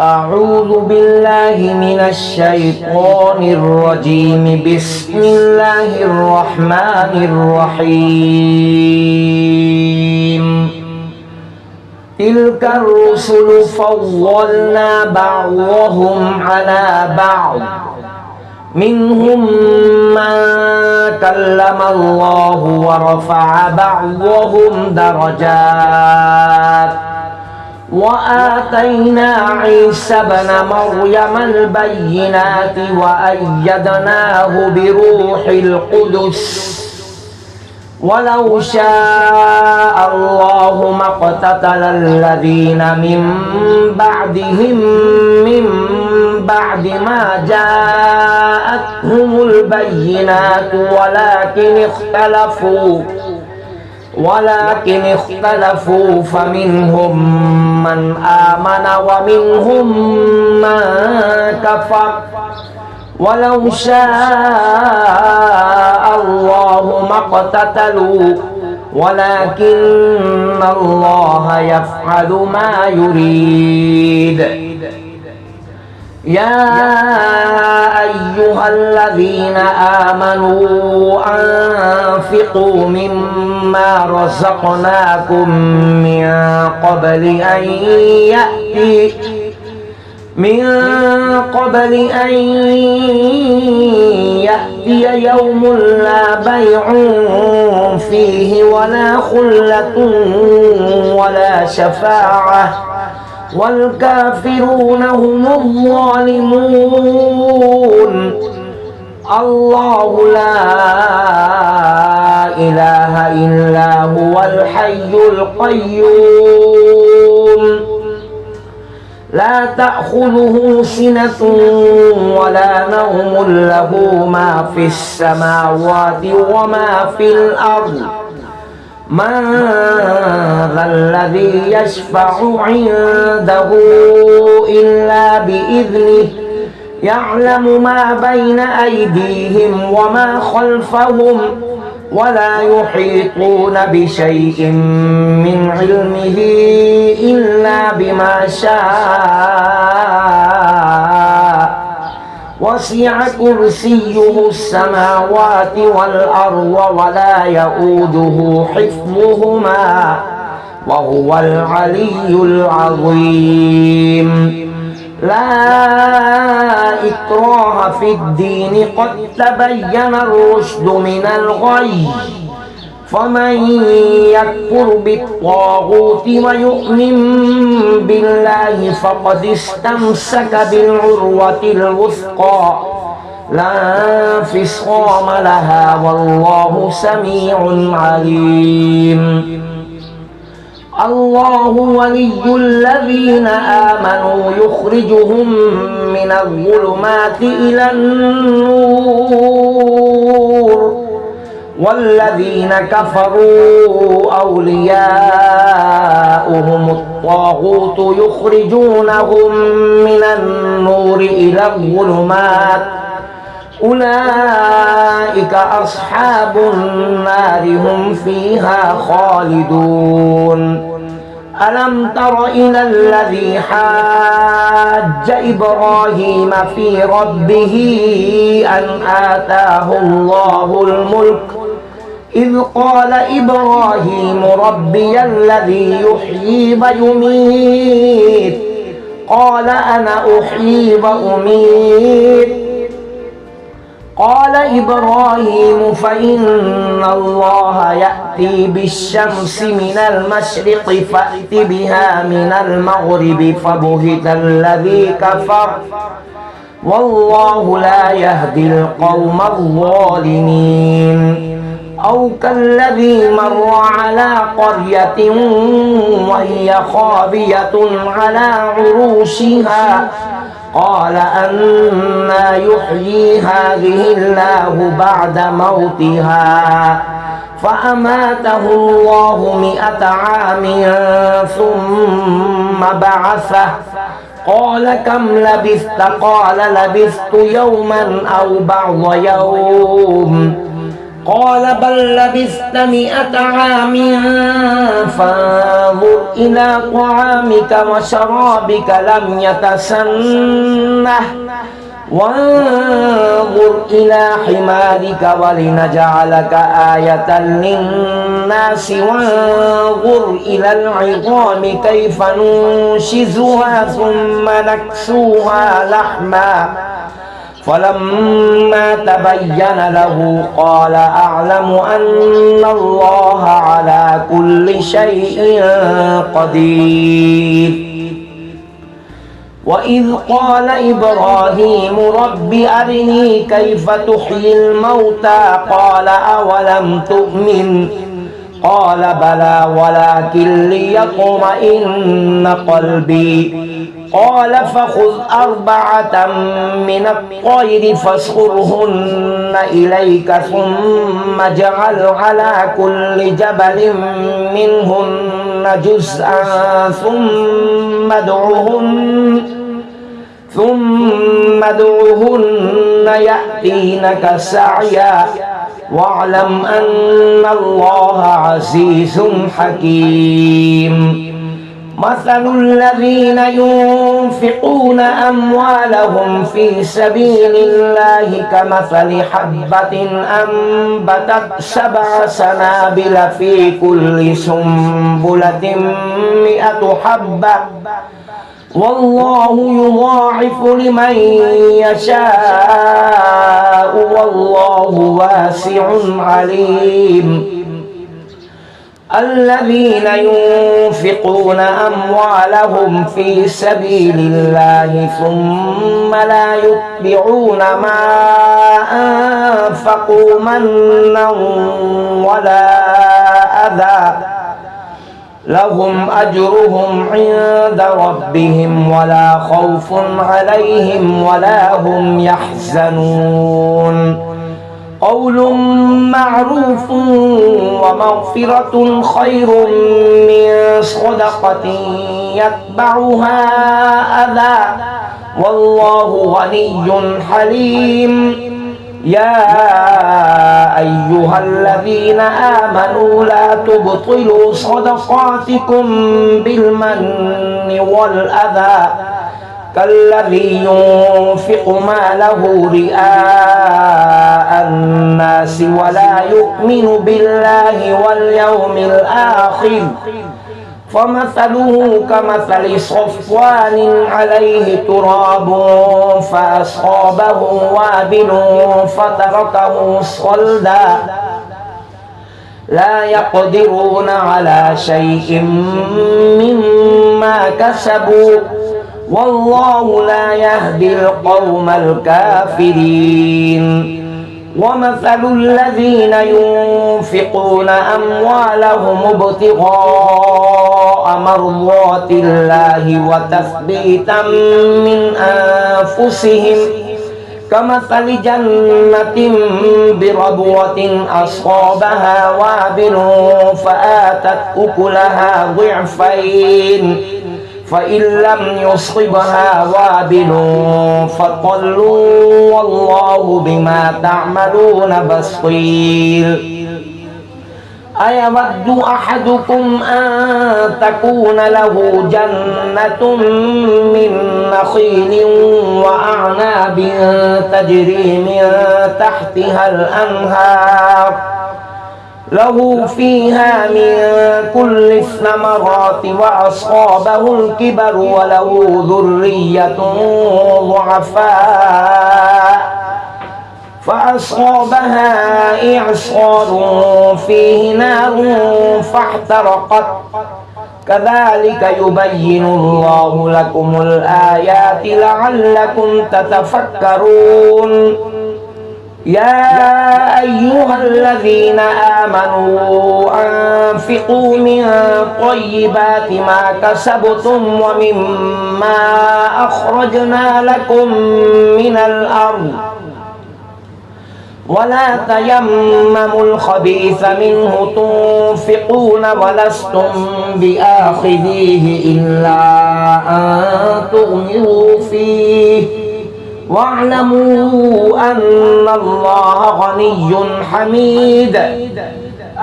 أعوذ بالله من الشيطان الرجيم. بسم الله الرحمن الرحيم. تلك الرسل فضلنا بعضهم على بعض، منهم من كلم الله ورفع بعضهم درجات، وآتينا عيسى ابن مريم البينات وأيدناه بروح القدس، ولو شاء الله ما اقتتل الذين من بعدهم من بعد ما جاءتهم البينات ولكن اختلفوا فمنهم من آمن ومنهم من كفر، ولو شاء الله ما اقتتلوا ولكن الله يفعل ما يريد. يا أيها الذين آمنوا أنفقوا مما رزقناكم من قبل أن يأتي يوم لا بيع فيه ولا خلة ولا شفاعة والكافرون هم الظالمون. الله لا إله إلا هو الحي القيوم، لا تأخذه سنة ولا نوم، له ما في السماوات وما في الأرض. من ذا الذي يشفع عنده إلا بإذنه، يعلم ما بين أيديهم وما خلفهم، ولا يحيطون بشيء من علمه إلا بما شاء، وسع كرسيه السماوات والأرض ولا يؤوده حفظهما وهو العلي العظيم. لا إكراه في الدين، قد تبين الرشد من الغي، فمن يكفر بالطاغوت ويؤمن بالله فقد استمسك بالعروة الوثقى لا انفصام لها، والله سميع عليم. الله ولي الذين آمنوا يخرجهم من الظلمات إلى النور، والذين كفروا أولياؤهم الطاغوت يخرجونهم من النور إلى الظلمات، أولئك أصحاب النار هم فيها خالدون. ألم تر إلى الذي حاج إبراهيم في ربه أن آتاه الله الملك، إذ قال إبراهيم ربي الذي يحيي ويميت، قال أنا أحيي وأميت. قال إبراهيم فإن الله يأتي بالشمس من المشرق فأت بها من المغرب، فبهت الذي كفر والله لا يهدي القوم الظالمين. أو كالذي مر على قرية وهي خاوية على عروشها، قال أنى يحيي هذه الله بعد موتها، فأماته الله 100 عام ثم بعثه، قال كم لبثت؟ قال لبثت يوما أو بعض يوم، قال بل لبثت 100 عام فانظر إلى طعامك وشرابك لم يتسنه وانظر إلى حمارك ولنجعلك آية للناس وانظر إلى العظام كيف ننشزها ثم نكسوها لحما فلما تبين له قال أعلم أن الله على كل شيء قدير وإذ قال إبراهيم رب أرني كيف تحيي الموتى قال أولم تؤمن قال بلى ولكن ليطمئن قلبي قال فخذ 4 من الطير فاصرهن إليك ثم اجعل على كل جبل منهن جزءا ثم ادعهن يأتينك سعيا واعلم أن الله عزيز حكيم مثل الذين ينفقون أموالهم في سبيل الله كمثل حبة أنبتت 7 سنابل في كل سنبلة 100 حبة والله يضاعف لمن يشاء والله واسع عليم الذين ينفقون أموالهم في سبيل الله ثم لا يتبعون ما أنفقوا منا ولا أذى لهم أجرهم عند ربهم ولا خوف عليهم ولا هم يحزنون قول معروف ومغفرة خير من صدقة يتبعها أذى والله غني حليم يا أيها الذين آمنوا لا تبطلوا صدقاتكم بالمن والأذى كالذي ينفق ماله رئاء الناس ولا يؤمن بالله واليوم الآخر فمثله كمثل صفوان عليه تراب فأصابه وابل فتركه صلدا لا يقدرون على شيء مما كسبوا والله لا يهدي القوم الكافرين ومثل الذين ينفقون أموالهم ابتغاء مرضات الله وتثبيتا من أنفسهم كمثل جنة بربوة أصابها وابل فآتت أكلها ضعفين فإن لم يصبها وابل فطل والله بما تعملون بصير أيود أحدكم أن تكون له جنة من نخيل وأعناب تجري من تحتها الأنهار له فيها من كل الثمرات وأصابه الكبر وله ذرية ضعفاء فأصابها إعصار فيه نار فاحترقت كذلك يبين الله لكم الآيات لعلكم تتفكرون يا أيها الذين آمنوا أنفقوا من طيبات ما كسبتم ومما أخرجنا لكم من الأرض ولا تيمموا الخبيث منه تنفقون ولستم بآخذيه إلا أن تغمضوا فيه واعلموا أن الله غني حميد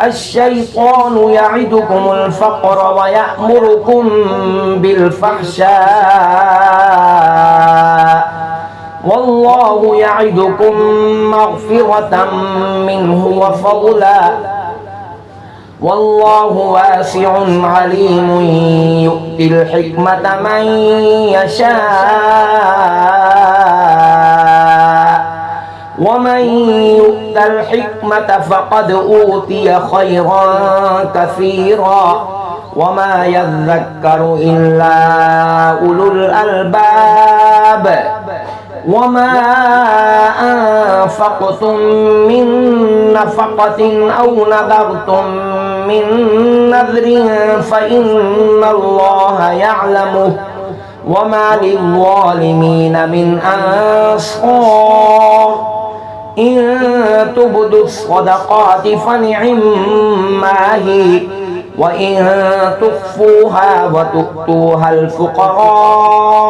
الشيطان يعدكم الفقر ويأمركم بالفحشاء والله يعدكم مغفرة منه وفضلا والله واسع عليم يؤتي الحكمة من يشاء ومن يؤت الحكمة فقد أوتي خيرا كثيرا وما يذكر إلا أولو الألباب وما أنفقتم من نفقة أو نذرتم من نذر فإن الله يعلمه وما للظالمين من أنصار إن تبدوا الصدقات فنعما هي وإن تخفوها وتؤتوها الفقراء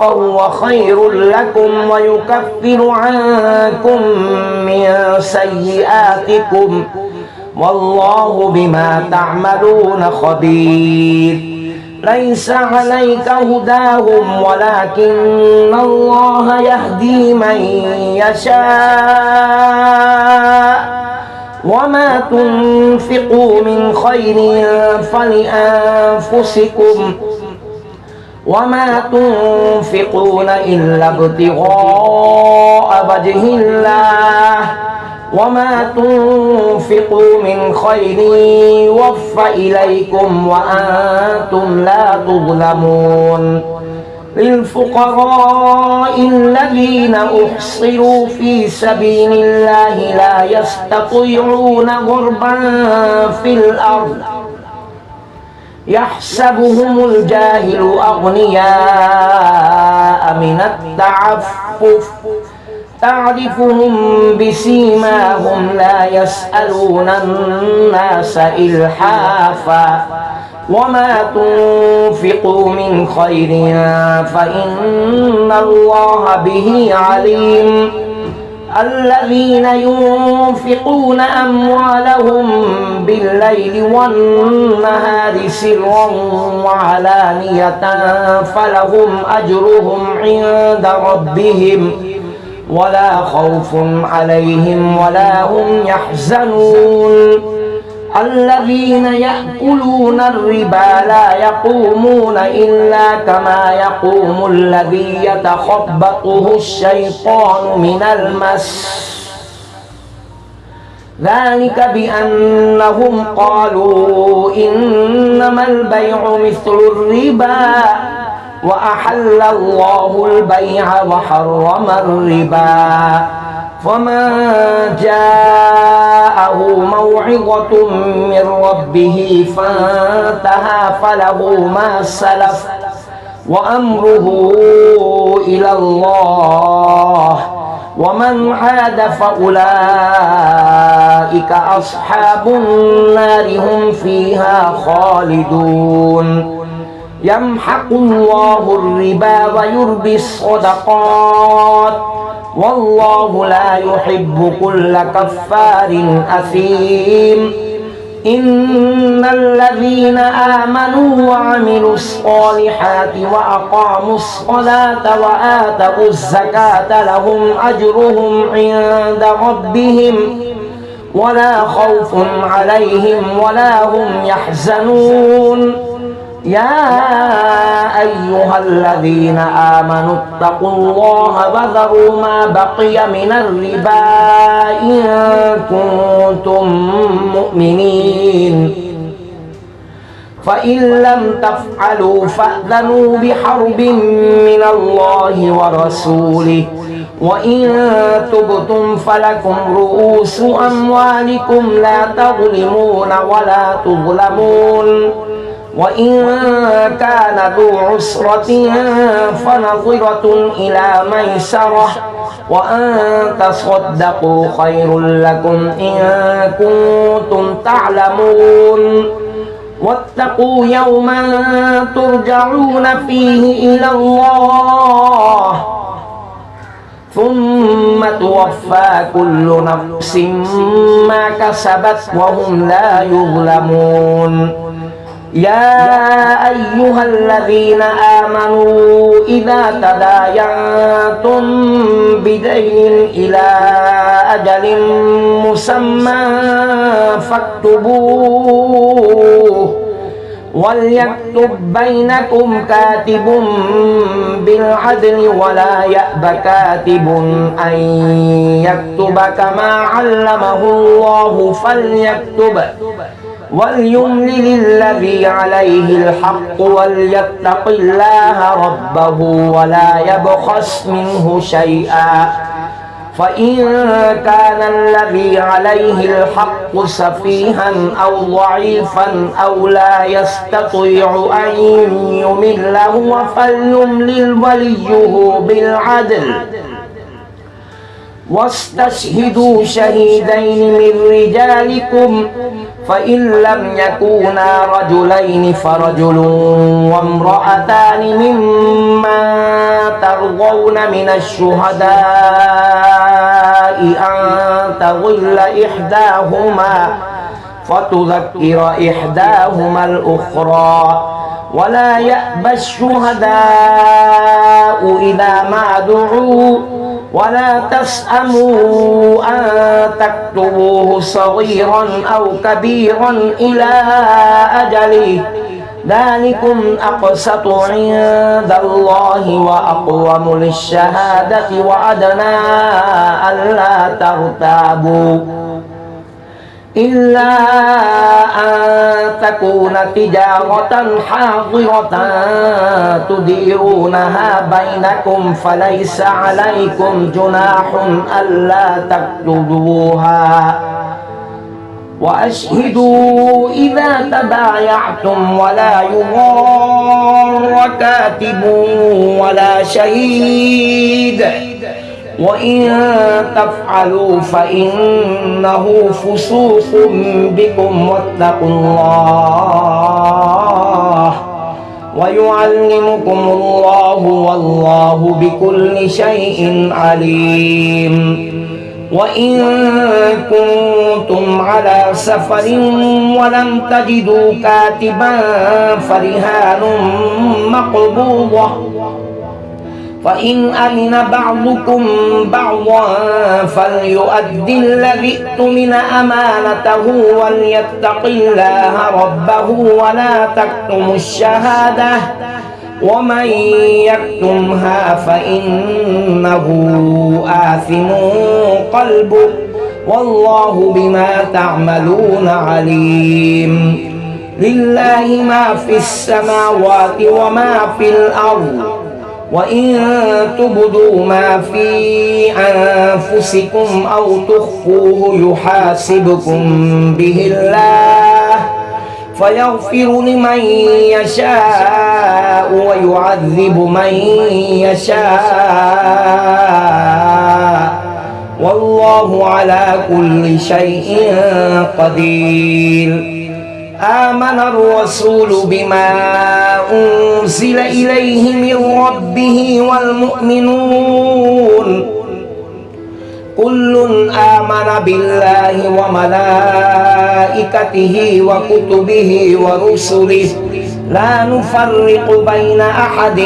فهو خير لكم ويكفر عنكم من سيئاتكم والله بما تعملون خبير ليس عليك هداهم ولكن الله يهدي من يشاء وما تنفقوا من خير فلأنفسكم وما تنفقون إلا ابتغاء وجه الله وما تنفقوا من خير يوفى إليكم وأنتم لا تظلمون للفقراء الذين أحصروا في سبيل الله لا يستطيعون ضربا في الأرض يحسبهم الجاهل أغنياء من التعفف تعرفهم بسيماهم لا يسألون الناس إلحافا وما تنفقوا من خير فإن الله به عليم الذين ينفقون أموالهم بالليل والنهار سرا وعلانية فلهم أجرهم عند ربهم ولا خوف عليهم ولا هم يحزنون الذين يأكلون الربا لا يقومون إلا كما يقوم الذي يتخبطه الشيطان من المس ذلك بأنهم قالوا إنما البيع مثل الربا وأحل الله البيع وحرم الربا فمن جاءه موعظة من ربه فانتهى فله ما سلف وأمره إلى الله ومن عاد فأولئك أصحاب النار هم فيها خالدون يمحق الله الربا ويربي الصدقات والله لا يحب كل كفار أثيم إن الذين آمنوا وعملوا الصالحات وأقاموا الصلاة وآتوا الزكاة لهم أجرهم عند ربهم ولا خوف عليهم ولا هم يحزنون يا أيها الذين آمنوا اتقوا الله وذروا ما بقي من الربا إن كنتم مؤمنين فإن لم تفعلوا فأذنوا بحرب من الله ورسوله وإن تبتم فلكم رؤوس أموالكم لا تظلمون ولا تظلمون وإن كان ذو عسرة فنظرة إلى ميسرة وأن تصدقوا خير لكم إن كنتم تعلمون واتقوا يوما ترجعون فيه إلى الله ثم توفى كل نفس ما كسبت وهم لا يظلمون يا أيها الذين آمنوا إذا تداينتم بدين إلى أجل مسمى فاكتبوه وليكتب بينكم كاتب بالعدل ولا يأب كاتب أن يكتب كما علمه الله فليكتب وليملل الذي عليه الحق وليتق الله ربه ولا يبخس منه شيئا فإن كان الذي عليه الحق سفيها أو ضعيفا أو لا يستطيع أن يمل هو فليملل وليه بالعدل واستشهدوا شهيدين من رجالكم فإن لم يكونا رجلين فرجل وامرأتان ممن ترضون من الشهداء أن تضل إحداهما فتذكر إحداهما الأخرى ولا يأبى الشهداء إذا ما دعوا ولا تسأموا أن تكتبوه صغيرا أو كبيرا إلى أجله ذلكم أقسط عند الله وأقوم للشهادة وأدنى ألا ترتابوا إلا أن تكون تجارة حاضرة تديرونها بينكم فليس عليكم جناح ألا تكتبوها وأشهدوا إذا تبايعتم ولا يضار كاتب ولا شهيد وإن تفعلوا فإنه فسوق بكم واتقوا الله ويعلمكم الله والله بكل شيء عليم وإن كنتم على سفر ولم تجدوا كاتبا فرهان مقبوضة فإن أمن بعضكم بعضا فليؤدي الذي اؤتمن أمانته وليتق الله ربه ولا تكتموا الشهادة ومن يكتمها فإنه آثم قلبه والله بما تعملون عليم لله ما في السماوات وما في الأرض وإن تبدوا ما في أنفسكم أو تخفوه يحاسبكم به الله فيغفر لمن يشاء ويعذب من يشاء والله على كل شيء قدير آمن الرسول بما أنزل إليه من ربه والمؤمنون كل آمن بالله وملائكته وكتبه ورسله لا نفرق بين أحد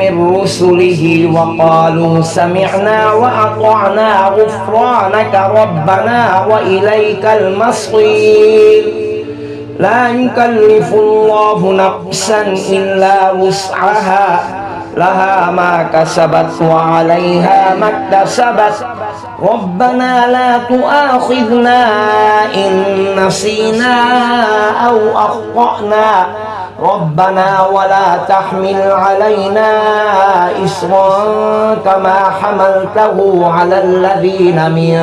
من رسله وقالوا سمعنا وأطعنا غفرانك ربنا وإليك المصير لا يكلف الله نفسا إلا وسعها لها ما كسبت وعليها ما اكتسبت ربنا لا تؤاخذنا إن نسينا أو أخطأنا ربنا ولا تحمل علينا إصرا كما حملته على الذين من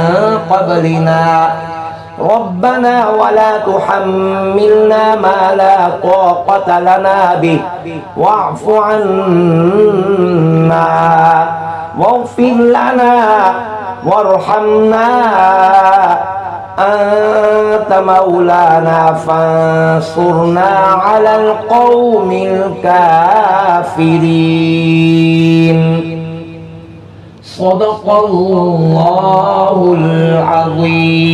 قبلنا ربنا ولا تحملنا ما لا طاقة لنا به واعف عنا واغفر لنا وارحمنا أنت مولانا فانصرنا على القوم الكافرين صدق الله العظيم